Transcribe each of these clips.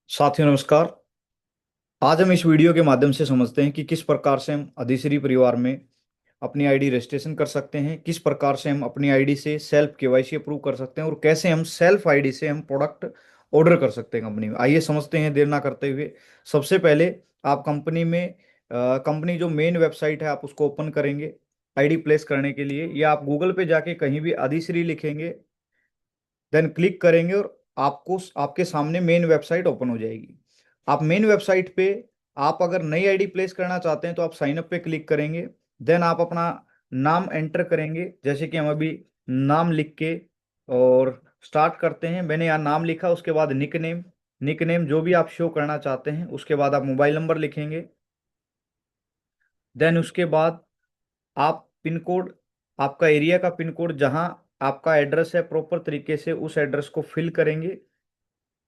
साथियों नमस्कार। आज हम इस वीडियो के माध्यम से समझते हैं कि किस प्रकार से हम अधिश्री परिवार में अपनी आईडी रजिस्ट्रेशन कर सकते हैं, किस प्रकार से हम अपनी आईडी से सेल्फ केवाईसी अप्रूव कर सकते हैं और कैसे हम सेल्फ आईडी से हम प्रोडक्ट ऑर्डर कर सकते हैं कंपनी में। आइए समझते हैं देर ना करते हुए। सबसे पहले आप कंपनी में कंपनी जो मेन वेबसाइट है आप उसको ओपन करेंगे आईडी प्लेस करने के लिए, या आप गूगल पे जाके कहीं भी अधिश्री लिखेंगे, देन क्लिक करेंगे और आपको आपके सामने मेन वेबसाइट ओपन हो जाएगी। आप मेन वेबसाइट पे आप अगर नई आईडी प्लेस करना चाहते हैं तो आप साइन अप पे क्लिक करेंगे। देन आप अपना नाम एंटर करेंगे, जैसे कि हम अभी नाम लिख के और स्टार्ट करते हैं। मैंने यहाँ नाम लिखा, उसके बाद निक नेम जो भी आप शो करना चाहते हैं, उसके बाद आप मोबाइल नंबर लिखेंगे। देन उसके बाद आप पिन कोड, आपका एरिया का पिन कोड जहाँ आपका एड्रेस है प्रॉपर तरीके से उस एड्रेस को फिल करेंगे,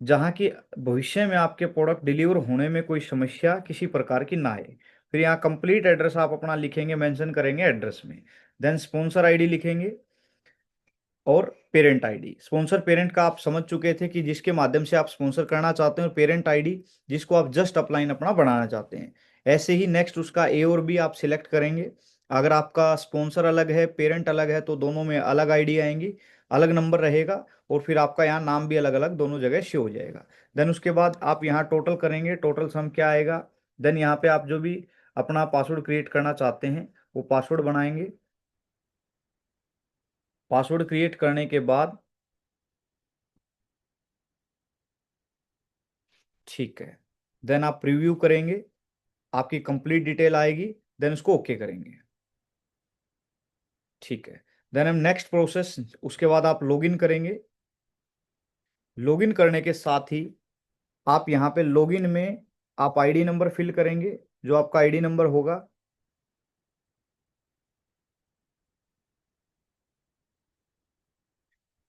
जहाँ की भविष्य में आपके प्रोडक्ट डिलीवर होने में कोई समस्या किसी प्रकार की ना आए। फिर यहाँ कंप्लीट एड्रेस आप अपना लिखेंगे, मेंशन करेंगे एड्रेस में। देन स्पॉन्सर आईडी लिखेंगे और पेरेंट आईडी। स्पॉन्सर पेरेंट का आप समझ चुके थे कि जिसके माध्यम से आप स्पॉन्सर करना चाहते हैं, और पेरेंट आईडी जिसको आप जस्ट अपलाइन अपना बनाना चाहते हैं। ऐसे ही नेक्स्ट उसका ए और बी आप सिलेक्ट करेंगे। अगर आपका स्पॉन्सर अलग है पेरेंट अलग है तो दोनों में अलग आईडी आएंगी, अलग नंबर रहेगा, और फिर आपका यहाँ नाम भी अलग अलग दोनों जगह शो हो जाएगा। देन उसके बाद आप यहाँ टोटल करेंगे, टोटल सम क्या आएगा। देन यहाँ पे आप जो भी अपना पासवर्ड क्रिएट करना चाहते हैं वो पासवर्ड बनाएंगे। पासवर्ड क्रिएट करने के बाद ठीक है, देन आप प्रीव्यू करेंगे, आपकी कंप्लीट डिटेल आएगी, देन उसको ओके करेंगे। ठीक है, देन हम नेक्स्ट प्रोसेस, उसके बाद आप लॉगिन करेंगे। लॉगिन करने के साथ ही आप यहाँ पे लॉगिन में आप आईडी नंबर फिल करेंगे, जो आपका आईडी नंबर होगा।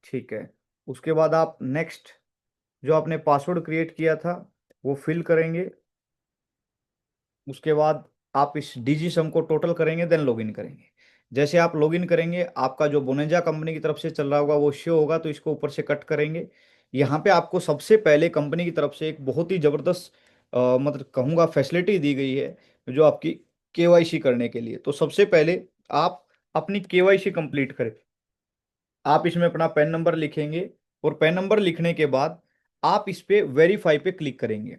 ठीक है, उसके बाद आप नेक्स्ट जो आपने पासवर्ड क्रिएट किया था वो फिल करेंगे। उसके बाद आप इस डीजी सम को टोटल करेंगे, देन लॉगिन करेंगे। जैसे आप लॉगिन करेंगे आपका जो बोनेजा कंपनी की तरफ से चल रहा होगा वो शो होगा, तो इसको ऊपर से कट करेंगे। यहाँ पे आपको सबसे पहले कंपनी की तरफ से एक बहुत ही ज़बरदस्त मतलब कहूँगा फैसिलिटी दी गई है, जो आपकी केवाईसी करने के लिए। तो सबसे पहले आप अपनी केवाईसी कंप्लीट करें। आप इसमें अपना पैन नंबर लिखेंगे, और पैन नंबर लिखने के बाद आप इस पे वेरीफाई पे क्लिक करेंगे।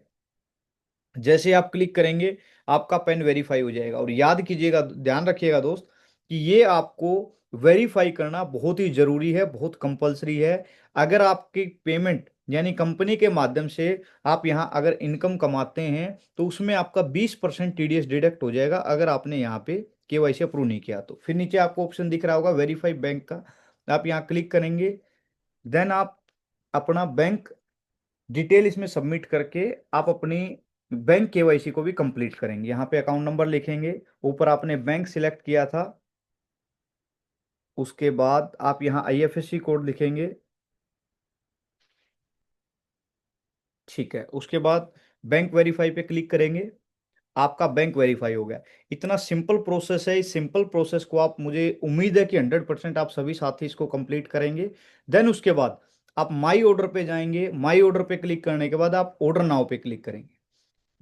जैसे आप क्लिक करेंगे आपका पेन वेरीफाई हो जाएगा। और याद कीजिएगा, ध्यान रखिएगा दोस्त, कि ये आपको वेरीफाई करना बहुत ही जरूरी है, बहुत कंपलसरी है। अगर आपकी पेमेंट यानी कंपनी के माध्यम से आप यहाँ अगर इनकम कमाते हैं तो उसमें आपका 20% टीडीएस डिडक्ट हो जाएगा, अगर आपने यहाँ पे केवाईसी अप्रूव नहीं किया तो। फिर नीचे आपको ऑप्शन दिख रहा होगा वेरीफाई बैंक का, आप यहाँ क्लिक करेंगे। देन आप अपना बैंक डिटेल इसमें सबमिट करके आप अपनी बैंक केवाईसी को भी कंप्लीट करेंगे। यहाँ पे अकाउंट नंबर लिखेंगे, ऊपर आपने बैंक सिलेक्ट किया था, उसके बाद आप यहाँ आईएफएससी कोड लिखेंगे। ठीक है, उसके बाद बैंक वेरीफाई पे क्लिक करेंगे, आपका बैंक वेरीफाई हो गया। इतना सिंपल प्रोसेस है। इस सिंपल प्रोसेस को आप, मुझे उम्मीद है कि 100% आप सभी साथी इसको कंप्लीट करेंगे। देन उसके बाद आप माई ऑर्डर पे जाएंगे। माई ऑर्डर पे क्लिक करने के बाद आप ऑर्डर नाउ पे क्लिक करेंगे।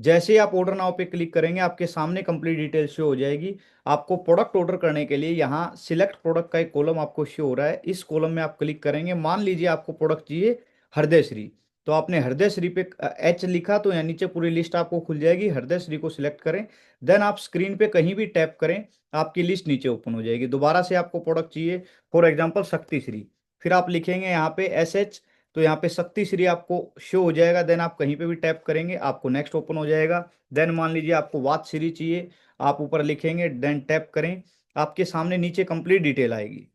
जैसे ही आप ऑर्डर नाउ पे क्लिक करेंगे आपके सामने कंप्लीट डिटेल शो हो जाएगी। आपको प्रोडक्ट ऑर्डर करने के लिए यहाँ सिलेक्ट प्रोडक्ट का एक कॉलम आपको शो हो रहा है, इस कॉलम में आप क्लिक करेंगे। मान लीजिए आपको प्रोडक्ट चाहिए हृदय श्री, तो आपने हृदय श्री पे एच लिखा तो यहाँ नीचे पूरी लिस्ट आपको खुल जाएगी। हृदय श्री को सिलेक्ट करें, देन आप स्क्रीन पे कहीं भी टैप करें, आपकी लिस्ट नीचे ओपन हो जाएगी। दोबारा से आपको प्रोडक्ट चाहिए, फॉर एग्जाम्पल शक्ति श्री, फिर आप लिखेंगे यहाँ पे एस एच, तो यहाँ पे शक्ति श्री आपको शो हो जाएगा। देन आप कहीं पे भी टैप करेंगे आपको नेक्स्ट ओपन हो जाएगा। देन मान लीजिए आपको वाच श्री चाहिए, आप ऊपर लिखेंगे, देन टैप करें, आपके सामने नीचे कंप्लीट डिटेल आएगी।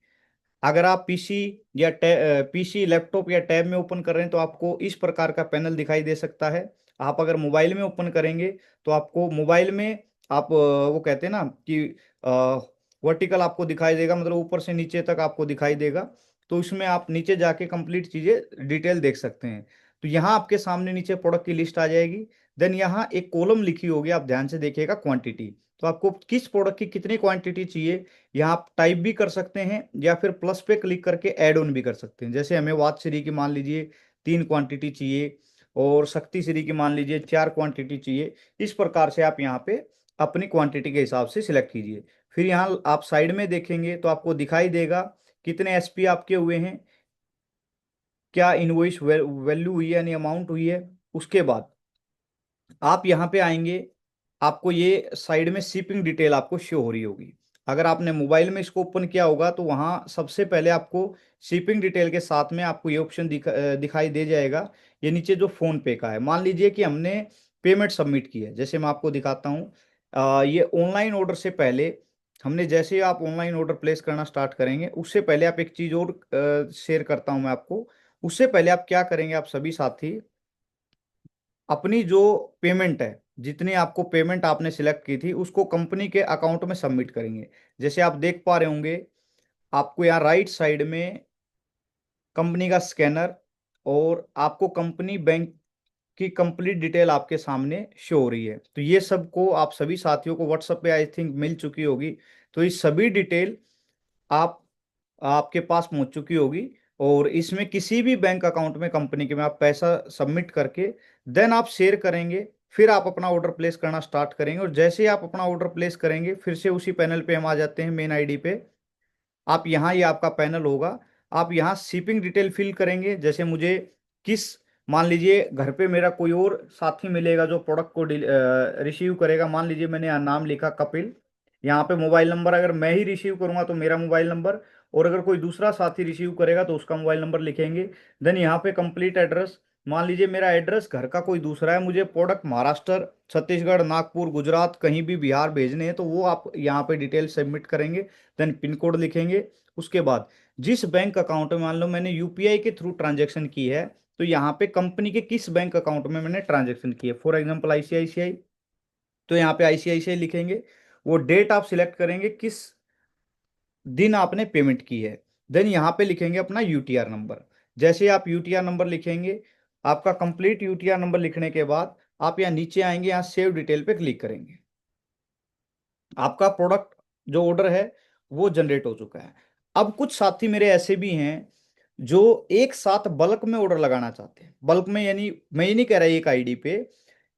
अगर आप पीसी या पीसी लैपटॉप या टैब में ओपन कर रहे हैं तो आपको इस प्रकार का पैनल दिखाई दे सकता है। आप अगर मोबाइल में ओपन करेंगे तो आपको मोबाइल में आप वो कहते हैं ना कि वर्टिकल आपको दिखाई देगा, मतलब ऊपर से नीचे तक आपको दिखाई देगा। तो इसमें आप नीचे जाके कंप्लीट चीजें डिटेल देख सकते हैं। तो यहाँ आपके सामने नीचे प्रोडक्ट की लिस्ट आ जाएगी। देन यहाँ एक कॉलम लिखी होगी, आप ध्यान से देखिएगा, क्वांटिटी। तो आपको किस प्रोडक्ट की कितनी क्वांटिटी चाहिए यहाँ आप टाइप भी कर सकते हैं, या फिर प्लस पे क्लिक करके ऐड ऑन भी कर सकते हैं। जैसे हमें वाच श्री की मान लीजिए 3 क्वांटिटी चाहिए, और शक्ति श्री की मान लीजिए 4 क्वांटिटी चाहिए। इस प्रकार से आप यहाँ पे अपनी क्वांटिटी के हिसाब से सिलेक्ट कीजिए। फिर यहाँ आप साइड में देखेंगे तो आपको दिखाई देगा कितने एसपी आपके हुए हैं, क्या इनवॉइस वैल्यू हुई है यानी अमाउंट हुई है। उसके बाद आप यहाँ पे आएंगे, आपको ये साइड में शिपिंग डिटेल आपको शो हो रही होगी। अगर आपने मोबाइल में इसको ओपन किया होगा तो वहाँ सबसे पहले आपको शिपिंग डिटेल के साथ में आपको ये ऑप्शन दिखाई दे जाएगा। ये नीचे जो फोन पे का है, मान लीजिए कि हमने पेमेंट सबमिट की है। जैसे मैं आपको दिखाता हूँ, ये ऑनलाइन ऑर्डर से पहले हमने, जैसे ही आप ऑनलाइन ऑर्डर प्लेस करना स्टार्ट करेंगे उससे पहले आप एक चीज़ और शेयर करता हूँ मैं आपको। उससे पहले आप क्या करेंगे, आप सभी साथी अपनी जो पेमेंट है, जितनी आपको पेमेंट आपने सिलेक्ट की थी उसको कंपनी के अकाउंट में सबमिट करेंगे। जैसे आप देख पा रहे होंगे, आपको यहाँ राइट साइड में कंपनी का स्कैनर और आपको कंपनी बैंक की कंप्लीट डिटेल आपके सामने शो हो रही है। तो ये सबको आप सभी साथियों को व्हाट्सएप पे आई थिंक मिल चुकी होगी। तो ये सभी डिटेल आप आपके पास पहुंच चुकी होगी। और इसमें किसी भी बैंक अकाउंट में कंपनी के में आप पैसा सबमिट करके देन आप शेयर करेंगे। फिर आप अपना ऑर्डर प्लेस करना स्टार्ट करेंगे, और जैसे ही आप अपना ऑर्डर प्लेस करेंगे फिर से उसी पैनल पे हम आ जाते हैं, मेन आईडी पे। आप यहाँ, ये आपका पैनल होगा, आप यहाँ शिपिंग डिटेल फिल करेंगे। जैसे मुझे किस, मान लीजिए घर पे मेरा कोई और साथी मिलेगा जो प्रोडक्ट को रिसीव करेगा। मान लीजिए मैंने यहाँ नाम लिखा कपिल, यहाँ पे मोबाइल नंबर, अगर मैं ही रिसीव करूंगा तो मेरा मोबाइल नंबर, और अगर कोई दूसरा साथी रिसीव करेगा तो उसका मोबाइल नंबर लिखेंगे। देन यहाँ पे कंप्लीट एड्रेस, मान लीजिए मेरा एड्रेस घर का कोई दूसरा है, मुझे प्रोडक्ट महाराष्ट्र, छत्तीसगढ़, नागपुर, गुजरात, कहीं भी बिहार भेजने हैं तो वो आप यहाँ पे डिटेल सबमिट करेंगे। देन पिन कोड लिखेंगे। उसके बाद जिस बैंक अकाउंट में, मान लो मैंने यूपीआई के थ्रू ट्रांजैक्शन की है, तो यहाँ पे कंपनी के किस बैंक अकाउंट में मैंने ट्रांजैक्शन की है, फॉर एग्जांपल आईसीआईसीआई, तो यहाँ पे आईसीआईसीआई लिखेंगे। वो डेट आप सिलेक्ट करेंगे किस दिन आपने पेमेंट की है। देन यहाँ पे लिखेंगे अपना यूटीआर नंबर। जैसे आप यूटीआर नंबर लिखेंगे, आपका कंप्लीट यूटीआर नंबर लिखने के बाद आप यहाँ नीचे आएंगे, यहाँ सेव डिटेल पे क्लिक करेंगे। आपका प्रोडक्ट जो ऑर्डर है वो जनरेट हो चुका है। अब कुछ साथी मेरे ऐसे भी हैं जो एक साथ बल्क में ऑर्डर लगाना चाहते हैं। बल्क में यानी मैं ये नहीं कह रहा एक आईडी पे,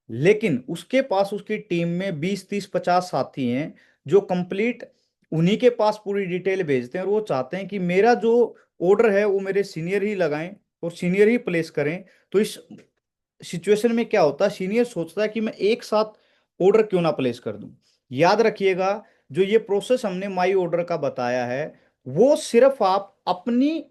लेकिन उसके पास उसकी टीम में 20 30 50 साथी हैं जो कंप्लीट उन्हीं के पास पूरी डिटेल भेजते हैं, और वो चाहते हैं कि मेरा जो ऑर्डर है वो मेरे सीनियर ही लगाएं और सीनियर ही प्लेस करें। तो इस सिचुएशन में क्या होता है, सीनियर सोचता है कि मैं एक साथ ऑर्डर क्यों ना प्लेस कर दूं। याद रखिएगा, जो ये प्रोसेस हमने माई ऑर्डर का बताया है, वो सिर्फ आप अपनी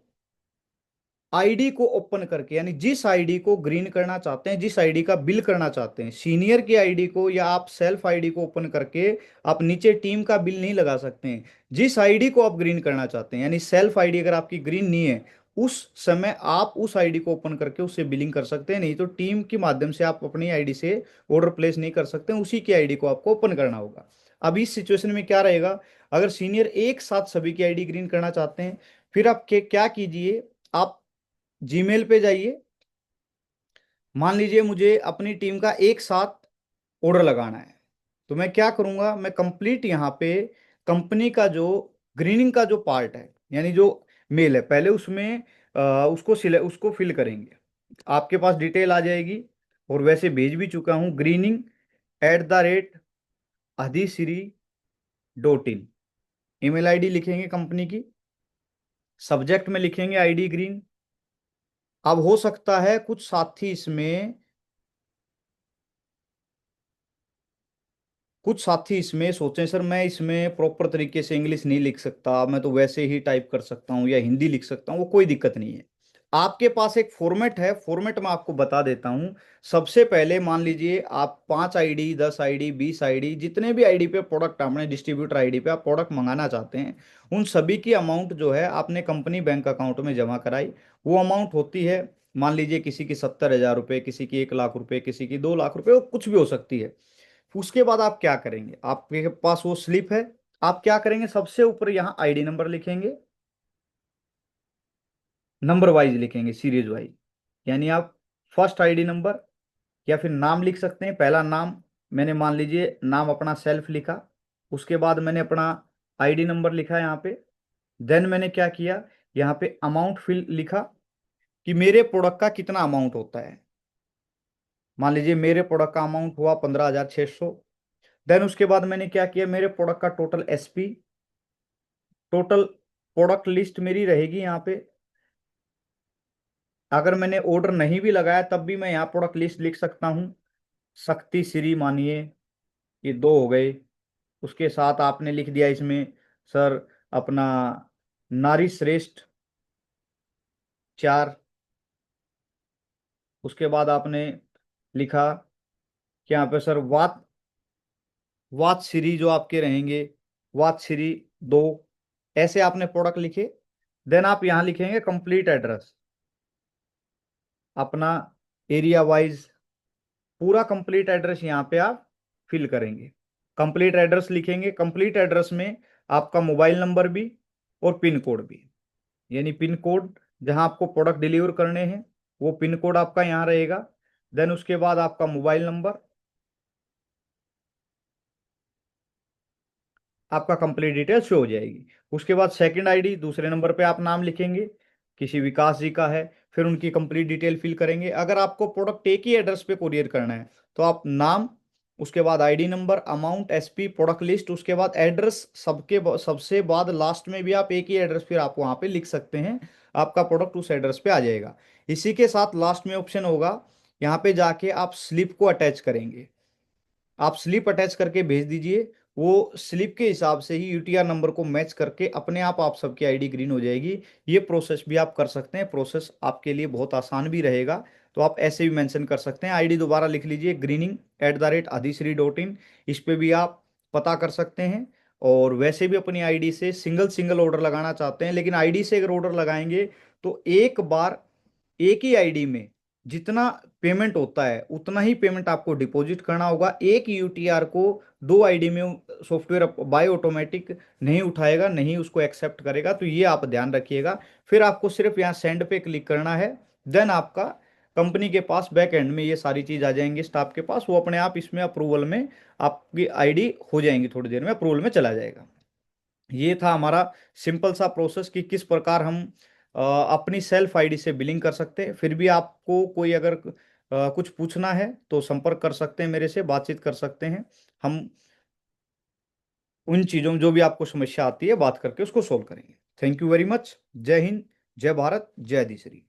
आईडी को ओपन करके, यानी जिस आईडी को ग्रीन करना चाहते हैं, जिस आईडी का बिल करना चाहते हैं, सीनियर की आईडी को या आप सेल्फ आईडी को ओपन करके आप नीचे टीम का बिल नहीं लगा सकते हैं। जिस आईडी को आप ग्रीन करना चाहते हैं, यानी सेल्फ आईडी अगर आपकी ग्रीन नहीं है, उस समय आप उस आईडी को ओपन करके उससे बिलिंग कर सकते हैं। नहीं तो टीम के माध्यम से आप अपनी आईडी से ऑर्डर प्लेस नहीं कर सकते, उसी की आईडी को आपको ओपन करना होगा। अब इस सिचुएशन में क्या रहेगा, अगर सीनियर एक साथ सभी की आईडी ग्रीन करना चाहते हैं, फिर आप क्या कीजिए, आप जीमेल पे जाइए। मान लीजिए मुझे अपनी टीम का एक साथ ऑर्डर लगाना है, तो मैं क्या करूंगा, मैं कंप्लीट यहाँ पे कंपनी का जो ग्रीनिंग का जो पार्ट है, यानी जो मेल है, पहले उसमें उसको फिल करेंगे। आपके पास डिटेल आ जाएगी, और वैसे भेज भी चुका हूँ, greening@adhiश्री.in ईमेल आईडी लिखेंगे कंपनी की। सब्जेक्ट में लिखेंगे आईडी ग्रीन। अब हो सकता है कुछ साथी इसमें, कुछ साथी इसमें सोचें सर मैं इसमें प्रॉपर तरीके से इंग्लिश नहीं लिख सकता, मैं तो वैसे ही टाइप कर सकता हूँ या हिंदी लिख सकता हूँ। वो कोई दिक्कत नहीं है, आपके पास एक फॉर्मेट है। फॉर्मेट में आपको बता देता हूँ। सबसे पहले मान लीजिए आप 5 आईडी, 10 आईडी, 20 आईडी, जितने भी आईडी पे प्रोडक्ट आपने डिस्ट्रीब्यूटर आईडी पे आप प्रोडक्ट मंगाना चाहते हैं, उन सभी की अमाउंट जो है आपने कंपनी बैंक अकाउंट में जमा कराई। वो अमाउंट होती है, मान लीजिए किसी की 70,000 रुपये, किसी की 1 लाख रुपए, किसी की 2 लाख रुपए, वो कुछ भी हो सकती है। उसके बाद आप क्या करेंगे, आपके पास वो स्लिप है, आप क्या करेंगे, सबसे ऊपर यहाँ आईडी नंबर लिखेंगे, नंबर वाइज लिखेंगे, सीरीज वाइज। यानी आप फर्स्ट आईडी नंबर, या फिर नाम लिख सकते हैं। पहला नाम मैंने मान लीजिए नाम अपना सेल्फ लिखा, उसके बाद मैंने अपना आईडी नंबर लिखा यहाँ पे। देन मैंने क्या किया, यहाँ पे अमाउंट फिल लिखा कि मेरे प्रोडक्ट का कितना अमाउंट होता है। मान लीजिए मेरे प्रोडक्ट का अमाउंट हुआ 15,600। देन उसके बाद मैंने क्या किया, मेरे प्रोडक्ट का total SP, total product list मेरी रहेगी यहाँ पे। अगर मैंने ऑर्डर नहीं भी लगाया तब भी मैं यहाँ प्रोडक्ट लिस्ट लिख सकता हूँ। शक्ति श्री मानिए, ये दो हो गए। उसके साथ आपने लिख दिया इसमें सर अपना नारी श्रेष्ठ, चार। उसके बाद आपने लिखा कि यहाँ पे सर वात, वात श्री जो आपके रहेंगे, वात श्री दो। ऐसे आपने प्रोडक्ट लिखे। देन आप यहाँ लिखेंगे कंप्लीट एड्रेस, अपना एरिया वाइज पूरा कंप्लीट एड्रेस यहाँ पे आप फिल करेंगे। कंप्लीट एड्रेस लिखेंगे, कंप्लीट एड्रेस में आपका मोबाइल नंबर भी और पिन कोड भी, यानी पिन कोड जहां आपको प्रोडक्ट डिलीवर करने हैं वो पिन कोड आपका यहाँ रहेगा। देन उसके बाद आपका मोबाइल नंबर, आपका कंप्लीट डिटेल शो हो जाएगी। उसके बाद सेकंड आईडी, दूसरे नंबर पे आप नाम लिखेंगे, किसी विकास जी का है, फिर उनकी कंप्लीट डिटेल फिल करेंगे। अगर आपको प्रोडक्ट एक ही एड्रेस पे कुरियर करना है तो आप नाम, उसके बाद ID number, amount, SP, product list, उसके बाद एड्रेस, सबसे बाद लास्ट में भी आप एक ही एड्रेस फिर आप वहां पे लिख सकते हैं। आपका प्रोडक्ट उस एड्रेस पे आ जाएगा। इसी के साथ लास्ट में ऑप्शन होगा, यहाँ पे जाके आप स्लिप को अटैच करेंगे। आप स्लिप अटैच करके भेज दीजिए। वो स्लिप के हिसाब से ही यूटीआर नंबर को मैच करके अपने आप सबकी आईडी ग्रीन हो जाएगी। ये प्रोसेस भी आप कर सकते हैं, प्रोसेस आपके लिए बहुत आसान भी रहेगा। तो आप ऐसे भी मेंशन कर सकते हैं। आईडी दोबारा लिख लीजिए, greening@adhiश्री.in। इस पे भी आप पता कर सकते हैं। और वैसे भी अपनी आईडी से सिंगल सिंगल ऑर्डर लगाना चाहते हैं, लेकिन आईडी से अगर ऑर्डर लगाएंगे तो एक बार एक ही आईडी में जितना पेमेंट होता है उतना ही पेमेंट आपको डिपॉजिट करना होगा। एक यूटीआर को दो आईडी में सॉफ्टवेयर बाय ऑटोमेटिक नहीं उठाएगा, नहीं उसको एक्सेप्ट करेगा। तो ये आप ध्यान रखिएगा। फिर आपको सिर्फ यहाँ सेंड पे क्लिक करना है। देन आपका कंपनी के पास बैक एंड में ये सारी चीज आ जाएंगी स्टाफ के पास, वो अपने आप इसमें अप्रूवल में आपकी आईडी हो जाएंगी, थोड़ी देर में अप्रूवल में चला जाएगा। ये था हमारा सिंपल सा प्रोसेस कि किस प्रकार हम अपनी सेल्फ आईडी से बिलिंग कर सकते हैं। फिर भी आपको कोई अगर कुछ पूछना है तो संपर्क कर सकते हैं, मेरे से बातचीत कर सकते हैं। हम उन चीज़ों में जो भी आपको समस्या आती है बात करके उसको सोल्व करेंगे। Thank you very much. जय हिंद, जय भारत, जय श्री।